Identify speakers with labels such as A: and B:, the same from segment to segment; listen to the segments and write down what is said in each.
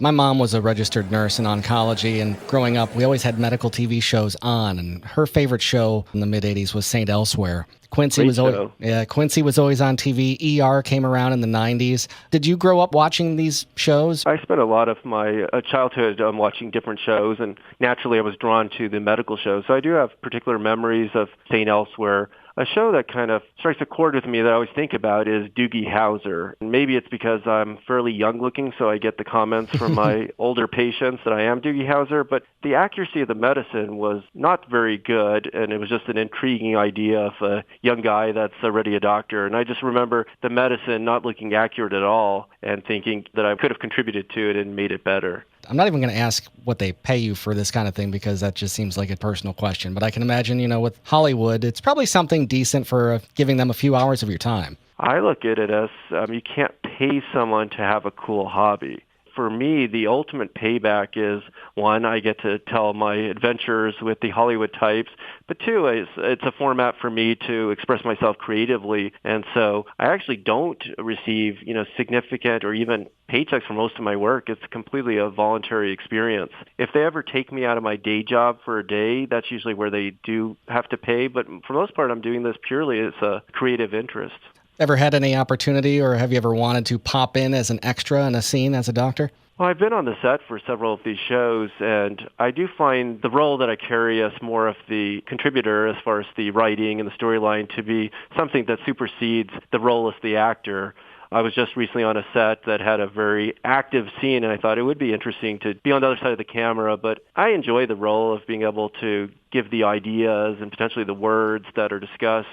A: My mom was a registered nurse in oncology, and growing up, we always had medical TV shows on, and her favorite show in the mid-'80s was St. Elsewhere.
B: Great show.
A: Quincy was always on TV. ER came around in the 90s. Did you grow up watching these shows?
B: I spent a lot of my childhood watching different shows, and naturally I was drawn to the medical shows. So I do have particular memories of St. Elsewhere. A show that kind of strikes a chord with me that I always think about is Doogie Howser. And maybe it's because I'm fairly young looking, so I get the comments from my older patients that I am Doogie Howser. But the accuracy of the medicine was not very good, and it was just an intriguing idea of a young guy that's already a doctor. And I just remember the medicine not looking accurate at all and thinking that I could have contributed to it and made it better.
A: I'm not even going to ask what they pay you for this kind of thing because that just seems like a personal question. But I can imagine, with Hollywood, it's probably something decent for giving them a few hours of your time.
B: I look at it as you can't pay someone to have a cool hobby. For me, the ultimate payback is, one, I get to tell my adventures with the Hollywood types, but two, it's a format for me to express myself creatively. And so I actually don't receive, significant or even paychecks for most of my work. It's completely a voluntary experience. If they ever take me out of my day job for a day, that's usually where they do have to pay. But for the most part, I'm doing this purely as a creative interest.
A: Ever had any opportunity, or have you ever wanted to pop in as an extra in a scene as a doctor?
B: Well, I've been on the set for several of these shows, and I do find the role that I carry as more of the contributor as far as the writing and the storyline to be something that supersedes the role as the actor. I was just recently on a set that had a very active scene, and I thought it would be interesting to be on the other side of the camera, but I enjoy the role of being able to give the ideas and potentially the words that are discussed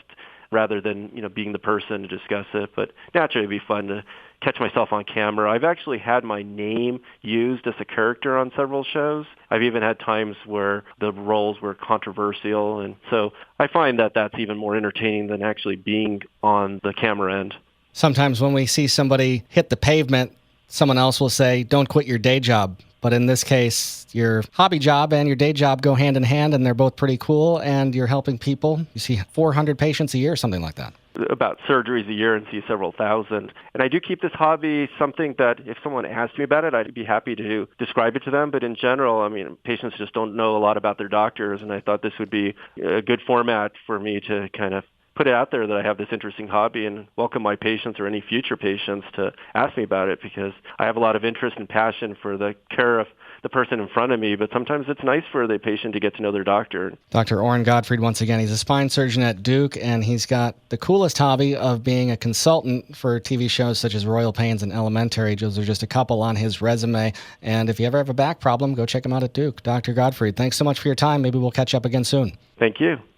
B: rather than, being the person to discuss it. But naturally, it'd be fun to catch myself on camera. I've actually had my name used as a character on several shows. I've even had times where the roles were controversial, and so I find that that's even more entertaining than actually being on the camera end.
A: Sometimes when we see somebody hit the pavement, someone else will say, "Don't quit your day job." But in this case, your hobby job and your day job go hand in hand, and they're both pretty cool, and you're helping people. You see 400 patients a year, something like that.
B: About surgeries a year and see several thousand. And I do keep this hobby something that if someone asked me about it, I'd be happy to describe it to them. But in general, patients just don't know a lot about their doctors, and I thought this would be a good format for me to kind of put it out there that I have this interesting hobby and welcome my patients or any future patients to ask me about it, because I have a lot of interest and passion for the care of the person in front of me, but sometimes it's nice for the patient to get to know their doctor. Dr.
A: Oren Gottfried, once again, he's a spine surgeon at Duke, and he's got the coolest hobby of being a consultant for TV shows such as Royal Pains and Elementary. Those are just a couple on his resume, and if you ever have a back problem, go check him out at Duke. Dr. Gottfried, thanks so much for your time. Maybe we'll catch up again soon.
B: Thank you.